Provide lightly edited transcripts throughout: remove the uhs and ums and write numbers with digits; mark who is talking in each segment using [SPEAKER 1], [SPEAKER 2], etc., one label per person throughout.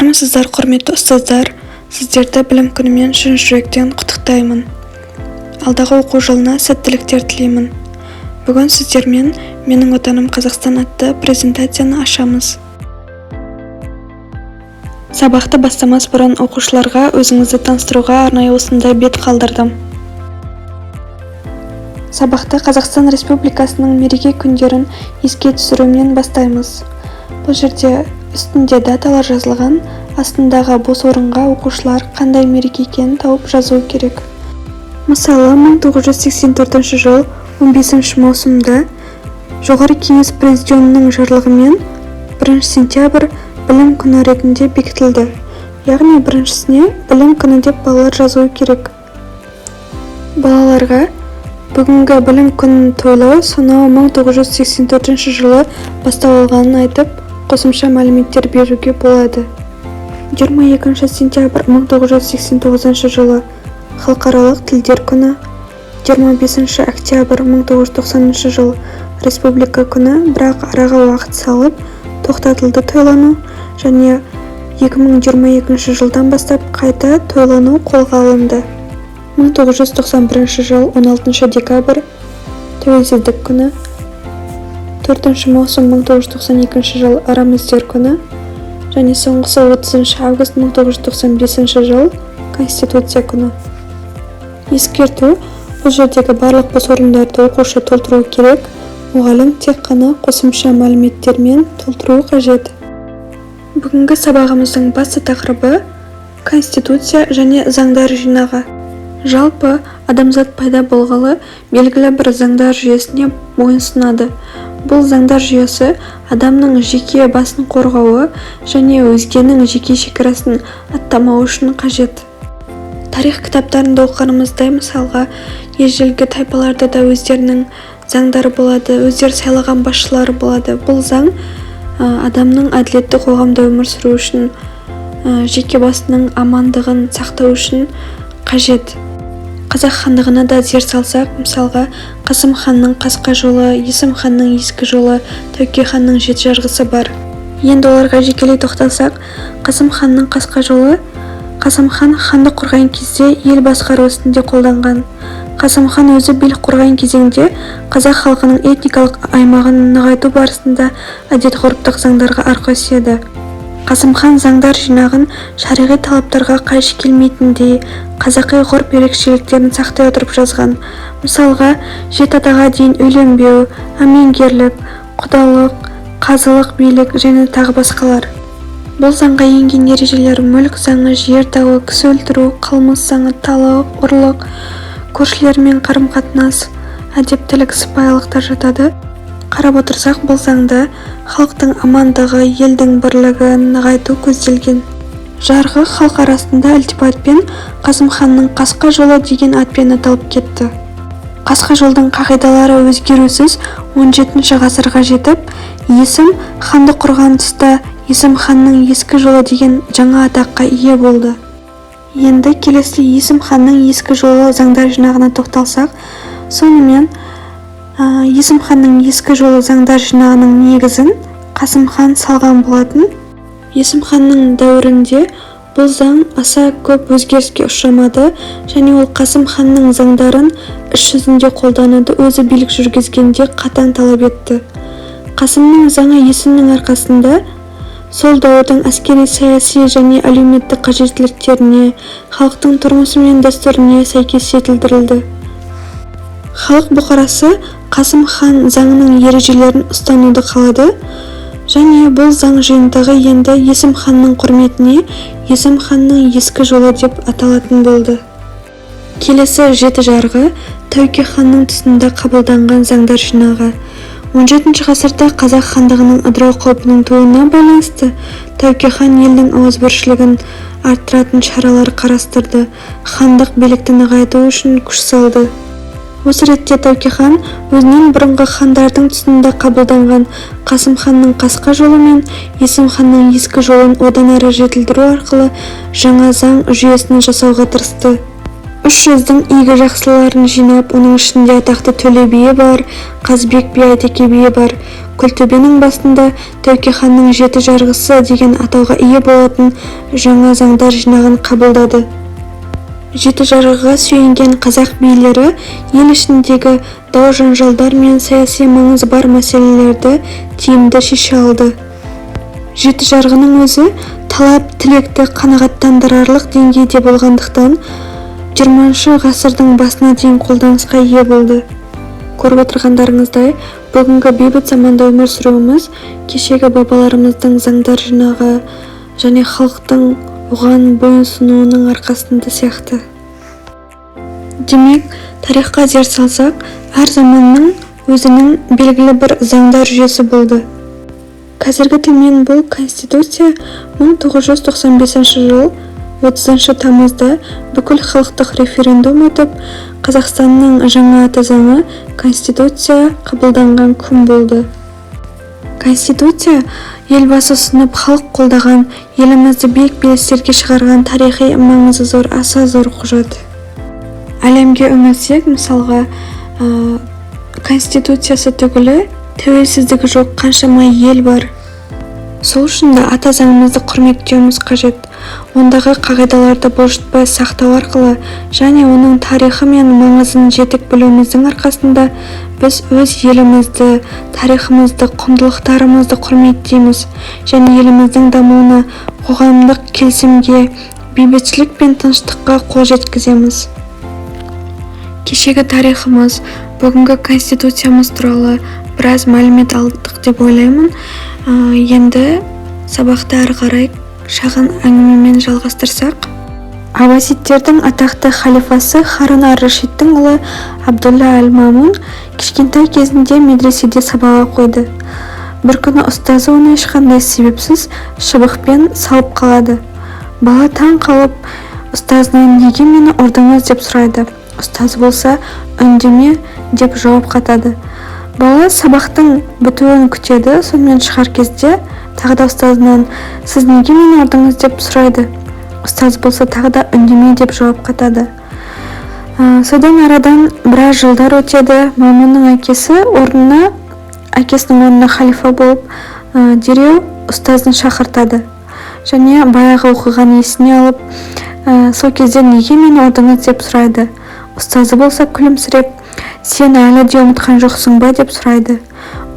[SPEAKER 1] Армысыздар, құрметті ұстаздар, сіздерді білім күнімен шын жүректен құттықтаймын. Алдағы оқу жылына сәттіліктер тілеймін. Бүгін сіздермен менің отаным Қазақстан атты презентацияны ашамыз. Сабақты бастамас бұрын оқушыларға өзіңізді таныстыруға арнайы осындай бет қалдырдым. Сабақты Қазақстан Республикасының мереке күндерін еске түсірумен бастаймыз. Бұл жерде үстінде даталар жазылған, астындағы бос орынға оқушылар қандай мереке екенін тауып жазу керек. Мысалы, 1984 жыл 15 маусымда Жоғары кеңес президиумының жарлығымен 1 сентябрь білім күні ретінде бекітілді. Яғни біріншісіне білім күні деп балалар жазуы керек. Балаларға бүгінгі білім күнін тойлау сонау 1984 жылы басталғанын айтып, қосымша мәліметтер беруге болады. 22 сентябрь 1989 жылы халықаралық тілдер күні, 25 октябрь 1990 жыл республика күні, бірақ араға уақыт салып тоқтатылды тойлану, және 2022 жылдан бастап қайта тойлану қолға алынды. 1991 жыл 16 декабрь тәуелсіздік күні, 4 маусым 1992 жыл рәміздер күні, және соңғысы 30 август 1995 жыл Конституция күні. Ескерту: бұл жердегі барлық бос орындарды оқушы толтыру керек, мұғалім тек қана қосымша мәліметтермен толтыру қажет. Бүгінгі сабағымыздың басты тақырыбы Конституция және заңдар жинағы. Жалпы, адамзат пайда болғалы белгілі бір заңдар жүйесіне мойынсұнады. Бұл заңдар жүйесі адамның жеке басын қорғауы және өзгенің жеке шекарасын аттамау үшін қажет. Тарих кітаптарында оқығанымыздай, мысалға, ежелгі тайпаларда да өздерінің заңдары болады, өздері сайлаған басшылары болады. Бұл заң адамның әділетті қоғамда өмір сүру үшін, жеке басының амандығын сақтау үшін қажет. Қазақ хандығына да зер салсақ, мысалға, Қасым ханның қасқа жолы, Есім ханның ескі жолы, Тәуке ханның жеті жарғысы бар. Енді оларға жекелей тоқталсақ, Қасым ханның қасқа жолы: Қасым хан ханды құрған кезде ел басқару ісінде қолданған. Қасым хан өзі билік құрған кезеңде қазақ халқының этникалық аймағын нығайту барысында әдет-ғұрыптық заңдарға арқа сүйеді. Қасым хан заңдар жинағын шариғи талаптарға қайшы келмейтіндей қазақи ғұрып ерекшеліктерін сақтай отырып жазған. Мысалға, 7 атаға дейін үйленбеу, әмеңгерлік, құдалық, қазылық билік және тағы басқалар. Бұл заңға енген ережелер мүлік заңы, жер дауы, кісі өлтіру, қылмыс заңы, талау, ұрлық, көршілермен қарым-қатынас, әдептілік, сыпайылықтар жатады. Қарап отырсақ, бұл заңда халықтың амандығы, елдің бірлігін нығайту көзделген. Жарғы халық арасында ілтипатпен Қасым ханның қасқа жолы деген атпен аталып кетті. Қасқа жолдың қағидалары өзгерусіз 17 ғасырға жетіп, Есім ханды құрған тұста Есім ханның ескі жолы деген жаңа атаққа ие болды. Енді келесі Есім ханның ескі жолы заңдар жинағына тоқталсақ, сонымен Есім ханның ескі жолы заңдар жинағының негізін Қасым хан салған болатын. Есім ханның дәуірінде бұл заң аса көп өзгеріске ұшырамады, және ол Қасым ханның заңдарын іс жүзінде қолдануды өзі билік жүргізгенде қатаң талап етті. Қасымның заңы Есімнің арқасында сол дәуірдің әскери, саяси және әлеуметтік қажеттіліктеріне, халықтың тұрмысы мен дәстүріне сәйкес жетілдірілді. Халық бұқарасы Қасым хан заңының ережелерін ұстануды қалады, және бұл заң жиынтығы енді Есім ханның құрметіне Есім ханның ескі жолы деп аталатын болды. Келесі 7 жарғы Тәуке ханның тұсында қабылданған заңдар жинағы. 17 ғасырда қазақ хандығының ыдырау қаупінің тууына байланысты Тәуке хан елдің ауызбіршілігін арттыратын шаралар қарастырды, хандық билікті нығайту үшін күш салды. Осы ретте Тәуке хан өзінен бұрынғы хандардың тұсында қабылданған Қасым ханның қасқа жолы мен Есім ханның ескі жолын одан әрі жетілдіру арқылы жаңа заң жүйесін жасауға тырысты. үш жүздің игі жақсыларын жинап, оның ішінде атақты Төле биі бар, Қазбек би, Айтеке биі бар. Күлтөбенің басында Тәуке ханның жеті жарғысы деген атауға ие болатын жаңа заңдар жинағын қабылдады. Жеті жарғыға сүйенген қазақ билері ел ішіндегі дау-жанжалдар мен саяси маңызы бар мәселелерді тиімді шеше алды. Жеті жарғының өзі талап-тілекті қанағаттандырарлық деңгейде болғандықтан 20 ғасырдың басына дейін қолданысқа ие болды. Көріп отырғандарыңыздай, бүгінгі бейбіт заманда өмір сүруіміз кешегі бабаларымыздың заңдар жинағы және халықтың оған бойынсынуының арқасында сияқты. Демек, тарихқа зер салсақ, әр заманның өзінің белгілі бір заңдар жүйесі болды. Қазіргі тілмен бұл Конституция 1995 жыл 30 тамызда бүкіл халықтық референдум өтіп, Қазақстанның жаңа аты заңы Конституция қабылданған күн болды. Конституция елбасы ұсынып халық қолдаған, елімізді биік белестерге шығарған тарихи маңызы зор, аса зор құжат. Әлемге үңілсек, мысалға, Конституциясы түгілі тәуелсіздігі жоқ қаншама ел бар. Сол үшін де ата заңымызды құрметтеуіміз қажет. Ондағы қағидаларды бұлжытпай сақтау арқылы және оның тарихы мен маңызын жетік білуіміздің арқасында біз өз елімізді, тарихымызды, құндылықтарымызды құрметтейміз және еліміздің дамуына, қоғамдық келісімге, бейбітшілік пен тыныштыққа қол жеткіземіз. Кешегі тарихымыз, бүгінгі Конституциямыз туралы біраз мәлімет алдық деп ойлаймын. Енді сабақты ары қарай шағын әңгімемен жалғастырсақ, Аббасидтердің атақты халифасы Харун ар-Рашидтің ұлы Абдулла әл-Мамун кішкентай кезінде медреседе сабаққа қойды. Бір күні ұстазы оны ешқандай себепсіз шыбықпен салып қалады. Бала таң қалып, ұстазынан неге мені ұрдыңыз деп сұрайды. Ұстаз болса, үндеме деп жауап қатады. Бала сабақтың бітуін күтеді, сонымен шығар кезде тағы да ұстазынан сіз неге мені ұрдыңыз деп сұрайды. Ұстаз болса тағы да үндеме деп жауап қатады. Содан арадан біраз жылдар өтеді. Мамунның әкесінің орнына халифа болып, дереу ұстазын шақыртады. Және баяғы оқыған есіне алып, сол кезде неге мені ұрдыңыз деп сұрайды. Ұстазы болса күлімсіреп, сен әлі де ұмытқан жоқсың ба деп сұрайды.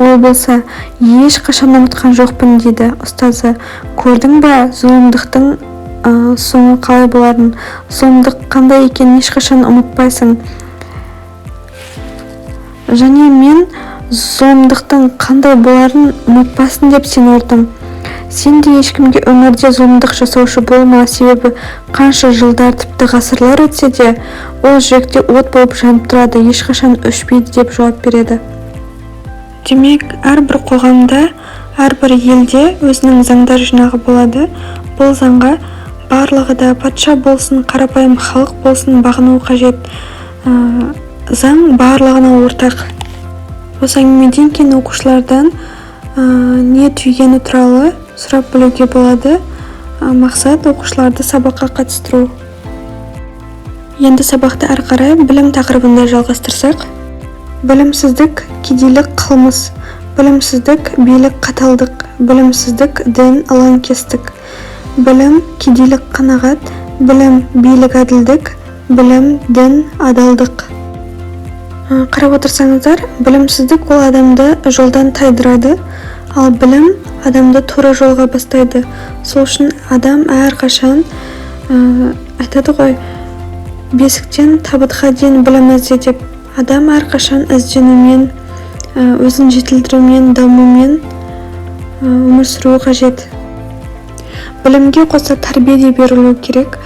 [SPEAKER 1] Ол болса, ешқашан ұмытқан жоқпын дейді. Ұстазы, көрдің ба зұлымдықтың соңы қалай боларын, зұлымдық қандай екенін ешқашан ұмытпайсың. Және мен зұлымдықтың қандай боларын ұмытпасын деп сен ұрдым. Сен де ешкімге өмірде зұлымдық жасаушы болма, себебі қанша жылдар, тіпті ғасырлар өтсе де, ол жүректе от болып жанып тұрады, ешқашан өшпейді деп жауап береді. Демек, әрбір қоғамда, әрбір елде өзінің заңдар жинағы болады. Бұл заңға барлығы да патша болсын, қарапайым халық болсын бағыну қажет. Заң барлығына ортақ. Осы әңгімеден кейін оқушылардан не түйгені туралы сұрап білуге болады. Мақсат оқушыларды сабаққа қатыстыру. Енді сабақты ары қарай білім тақырыбында жалғастырсақ, білімсіздік кедейлік қылмыс, білімсіздік билік қаталдық, білімсіздік дін алаңкестік, білім кедейлік қанағат, білім билік әділдік, білім дін адалдық. Қарап отырсаңыздар, білімсіздік ол адамды жолдан тайдырады, ал білім адамды тура жолға бастайды. Сол үшін адам әрқашан айтады ғой, бесіктен табытқа дейін білім ізде деп. Адам әрқашан ізденумен, өзін жетілдірумен, дамумен өмір сүруі қажет. Білімге қоса тәрбие де берілу керек.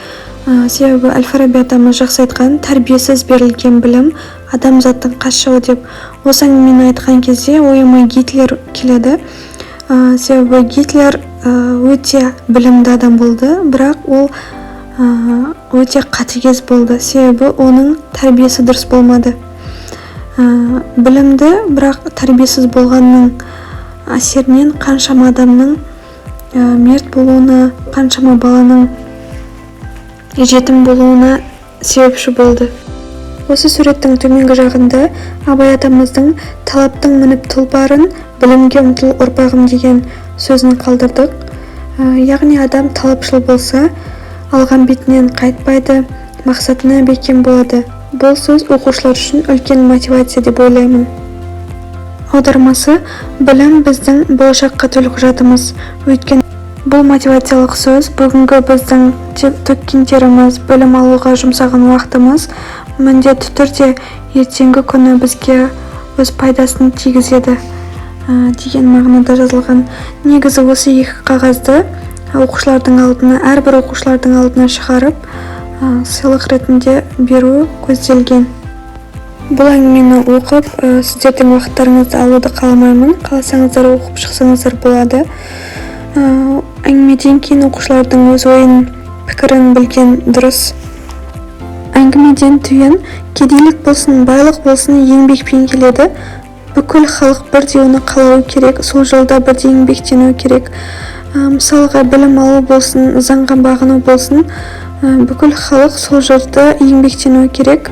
[SPEAKER 1] Себебі Әл-Фараби атамыз жақсы айтқан, тәрбиесіз берілген білім адамзаттың қас жауы деп. Осы әңгімені айтқан кезде ойыма Гитлер келеді. Себебі Гитлер өте білімді адам болды, бірақ ол өте қатыгез болды. Себебі оның тәрбиесі дұрыс болмады. Білімді, бірақ тәрбиесіз болғанның әсерінен қаншама адамның мерт болуына, қаншама баланың жетім болуына себепші болды. Осы суреттің төменгі жағында Абай атамыздың талаптың мініп тұлпарын, білімге ұмтыл ұрпағым деген сөзін қалдырдық. Яғни адам талапшыл болса, алған бетінен қайтпайды, мақсатына бекем болады. Бұл сөз оқушылар үшін үлкен мотивация деп ойлаймын. Аудармасы: білім біздің болашаққа төлқұжатымыз. Өйткені бұл мотивациялық сөз бүгінгі біздің төккен теріміз, білім алуға жұмсаған уақытымыз міндетті түрде ертеңгі күні бізге өз пайдасын тигізеді деген мағынада жазылған. Негізі осы екі қағазды оқушылардың алдына, әрбір оқушылардың алдына шығарып сыйлық ретінде беру көзделген. Бұл әңгімені оқып, сіздердің уақыттарыңызды алуды қаламаймын. Қаласаңыздар оқып шықсаңыздар болады. Әңгімеден кейін оқушылардың өз ойын, пікірін білген дұрыс. Әңгімеден түйін: кедейлік болсын, байлық болсын, еңбекпен келеді. Бүкіл халық бірдей оны қалауы керек, сол жолда бірдей еңбектену керек. Мысалға, білім алу болсын, заңға бағыну болсын, бүкіл халық сол жолда еңбектену керек.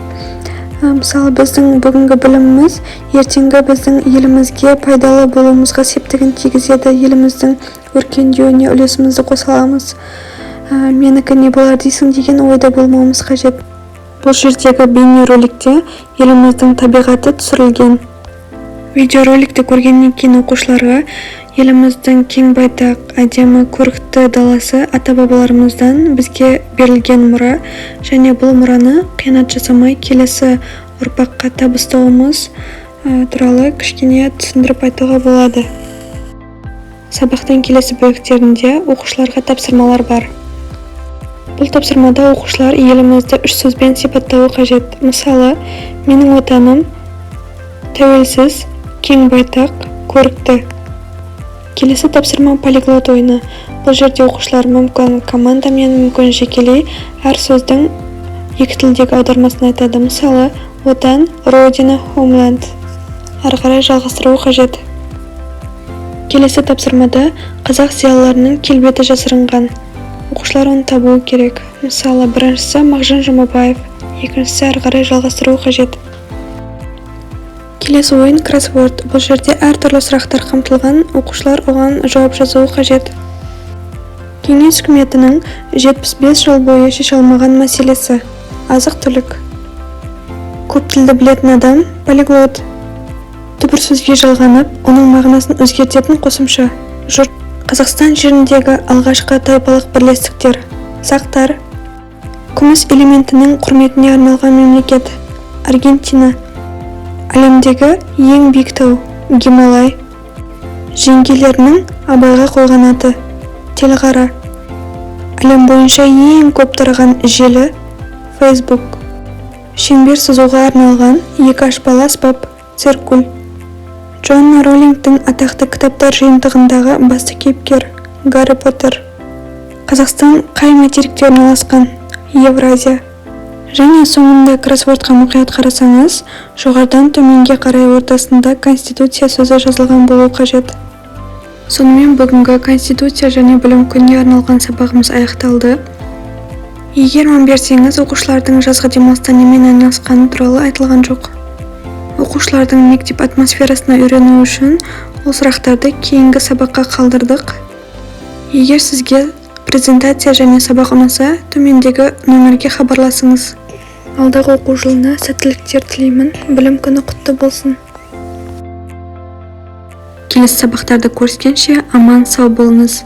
[SPEAKER 1] Мысалы, біздің бүгінгі біліміміз ертеңгі біздің елімізге пайдалы болуымызға септігін тигізеді. Еліміздің өркендеуіне үлесімізді қоса аламыз. Менікі не болар дейсің деген ойда болмауымыз қажет. Бұл жердегі бейнероликте еліміздің табиғаты түсірілген. Видеороликті көргеннен кейін оқушыларға еліміздің кең байтақ, әдемі, көрікті даласы ата-бабаларымыздан бізге берілген мұра, және бұл мұраны қиянат жасамай келесі ұрпаққа табыстауымыз туралы кішкене түсіндіріп айтуға болады. Сабақтың келесі бөліктерінде оқушыларға тапсырмалар бар. Бұл тапсырмада оқушылар елімізді үш сөзбен сипаттауы қажет. Мысалы, менің отаным тәуелсіз, кең байтақ, көрікті. Келесі тапсырма полиглот ойыны. Бұл жерде оқушылар мүмкін командамен, мүмкін жекелей әр сөздің екі тілдегі аудармасын айтады. Мысалы, отан, родина, homeland. Ары қарай жалғастыру қажет. Келесі тапсырмада қазақ зиялыларының келбеті жасырынған. Оқушылар оны табуы керек. Мысалы, біріншісі Мағжан Жұмабаев, екіншісі ары қарай жалғастыру қажет. Келесі ойын кроссворд. Бұл жерде әртүрлі сұрақтар қамтылған, оқушылар оған жауап жазуы қажет. Кеңес үкіметінің 75 жыл бойы шеше алмаған мәселесі. Азық-түлік. Көп тілді білетін адам полиглот. Түбір сөзге жалғанып, оның мағынасын өзгертетін қосымша. Жұрт. Қазақстан жеріндегі алғашқы тайпалық бірлестіктер. Сақтар. Күміс элементінің құрметіне арналған мемлекет. Аргентина. Әлемдегі ең биік тау. Гималай. Жеңгелерінің Абайға қойған аты. Телғара. Әлем бойынша ең көп тараған желі. Facebook. Шеңбер сызуға арналған екі ашпалы аспап. Циркуль. Джон Роллингтің атақты кітаптар жиынтығындағы басты кейіпкер. Гарри Поттер. Қазақстан қай материкте орналасқан? Евразия. Және соңында кроссвордқа мұқият қарасаңыз, жоғарыдан төменге қарай ортасында Конституция сөзі жазылған болуы қажет. Сонымен бүгінгі Конституция және білім күніне арналған сабағымыз аяқталды. Егер мән берсеңіз, оқушылардың жазғы демалыста немен айналысқаны туралы айтылған жоқ. Оқушылардың мектеп атмосферасына үйрену үшін ол сұрақтарды кейінгі сабаққа қалдырдық. Егер сізге презентация және сабақ ұнаса, төмендегі нөмірге хабарласыңыз. Алдағы оқу жылына сәттіліктер тілеймін. Білім күні құтты болсын. Келесі сабақтарда көріскенше аман сау болыңыз.